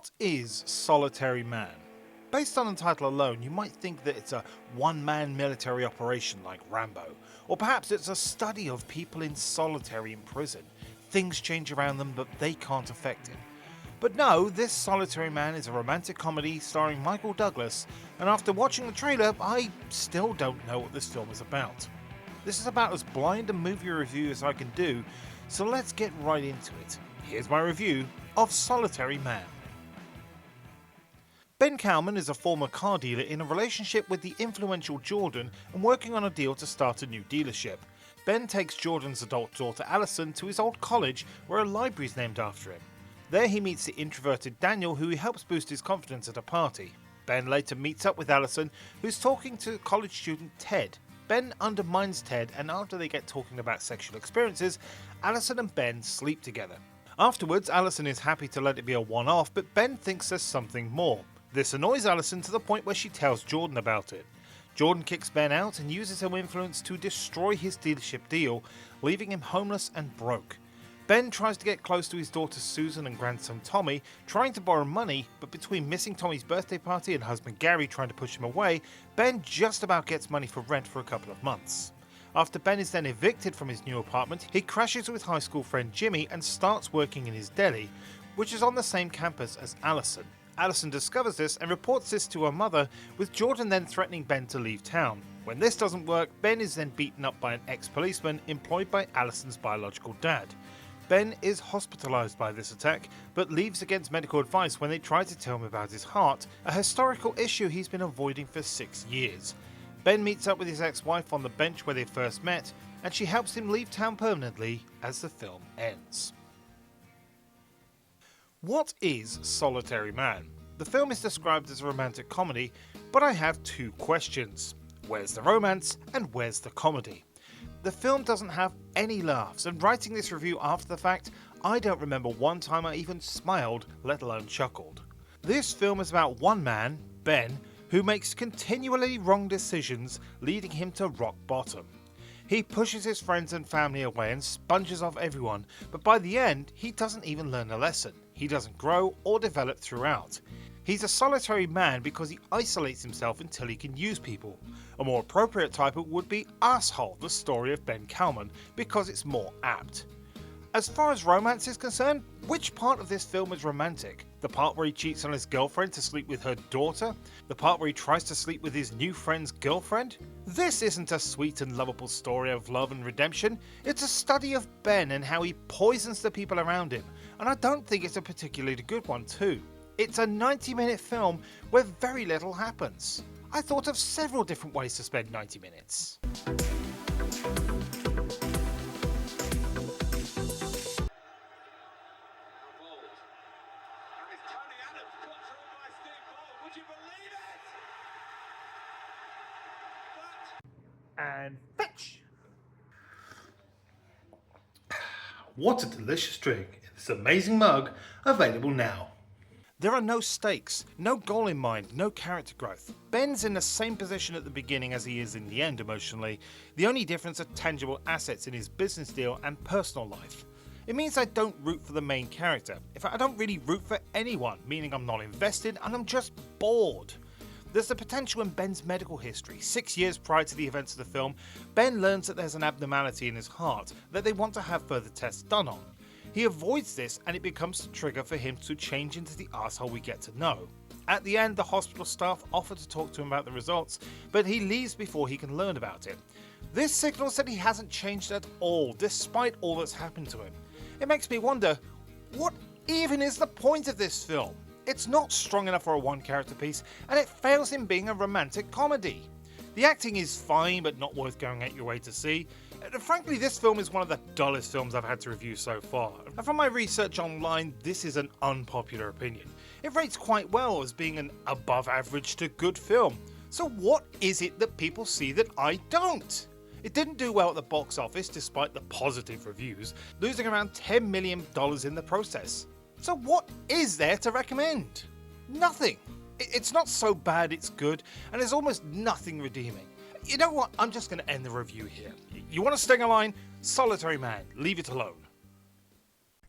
What is Solitary Man? Based on the title alone, you might think that it's a one-man military operation like Rambo, or perhaps it's a study of people in solitary in prison. Things change around them, but they can't affect it. But no, this Solitary Man is a romantic comedy starring Michael Douglas, and after watching the trailer, I still don't know what this film is about. This is about as blind a movie review as I can do, so let's get right into it. Here's my review of Solitary Man. Ben Cowman is a former car dealer in a relationship with the influential Jordan and working on a deal to start a new dealership. Ben takes Jordan's adult daughter Allison to his old college where a library is named after him. There he meets the introverted Daniel, who he helps boost his confidence at a party. Ben later meets up with Allison, who's talking to college student Ted. Ben undermines Ted, and after they get talking about sexual experiences, Allison and Ben sleep together. Afterwards, Allison is happy to let it be a one-off, but Ben thinks there's something more. This annoys Allison to the point where she tells Jordan about it. Jordan kicks Ben out and uses her influence to destroy his dealership deal, leaving him homeless and broke. Ben tries to get close to his daughter Susan and grandson Tommy, trying to borrow money, but between missing Tommy's birthday party and husband Gary trying to push him away, Ben just about gets money for rent for a couple of months. After Ben is then evicted from his new apartment, he crashes with high school friend Jimmy and starts working in his deli, which is on the same campus as Allison. Allison discovers this and reports this to her mother, with Jordan then threatening Ben to leave town. When this doesn't work, Ben is then beaten up by an ex-policeman employed by Allison's biological dad. Ben is hospitalized by this attack, but leaves against medical advice when they try to tell him about his heart, a historical issue he's been avoiding for 6 years. Ben meets up with his ex-wife on the bench where they first met, and she helps him leave town permanently as the film ends. What is Solitary Man? The film is described as a romantic comedy, but I have two questions. Where's the romance and where's the comedy? The film doesn't have any laughs, and writing this review after the fact, I don't remember one time I even smiled, let alone chuckled. This film is about one man, Ben, who makes continually wrong decisions, leading him to rock bottom. He pushes his friends and family away and sponges off everyone, but by the end, he doesn't even learn a lesson. He doesn't grow or develop throughout. He's a solitary man because he isolates himself until he can use people. A more appropriate title would be Asshole, the story of Ben Cowman, because it's more apt. As far as romance is concerned, which part of this film is romantic? The part where he cheats on his girlfriend to sleep with her daughter? The part where he tries to sleep with his new friend's girlfriend? This isn't a sweet and lovable story of love and redemption. It's a study of Ben and how he poisons the people around him, and I don't think it's a particularly good one too. It's a 90-minute film where very little happens. I thought of several different ways to spend 90 minutes. And fetch! What a delicious drink in this amazing mug, available now. There are no stakes, no goal in mind, no character growth. Ben's in the same position at the beginning as he is in the end emotionally. The only difference are tangible assets in his business deal and personal life. It means I don't root for the main character. In fact, I don't really root for anyone, meaning I'm not invested and I'm just bored. There's the potential in Ben's medical history. 6 years prior to the events of the film, Ben learns that there's an abnormality in his heart that they want to have further tests done on. He avoids this and it becomes the trigger for him to change into the asshole we get to know. At the end, the hospital staff offer to talk to him about the results, but he leaves before he can learn about it. This signals that he hasn't changed at all, despite all that's happened to him. It makes me wonder, what even is the point of this film? It's not strong enough for a one-character piece, and it fails in being a romantic comedy. The acting is fine, but not worth going out your way to see. Frankly, this film is one of the dullest films I've had to review so far. And from my research online, this is an unpopular opinion. It rates quite well as being an above average to good film. So what is it that people see that I don't? It didn't do well at the box office despite the positive reviews, losing around $10 million in the process. So what is there to recommend? Nothing. It's not so bad it's good, and there's almost nothing redeeming. You know what? I'm just going to end the review here. You want to sting a line? Solitary Man. Leave it alone.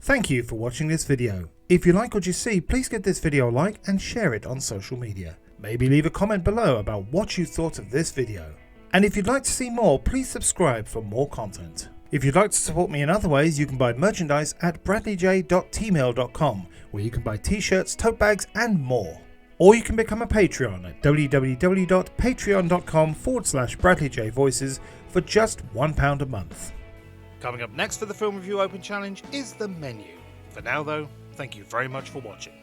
Thank you for watching this video. If you like what you see, please give this video a like and share it on social media. Maybe leave a comment below about what you thought of this video. And if you'd like to see more, please subscribe for more content. If you'd like to support me in other ways, you can buy merchandise at bradleyj.tmail.com, where you can buy t-shirts, tote bags and more. Or you can become a Patreon at www.patreon.com/BradleyJVoices for just £1 a month. Coming up next for the Film Review Open Challenge is the menu. For now though, thank you very much for watching.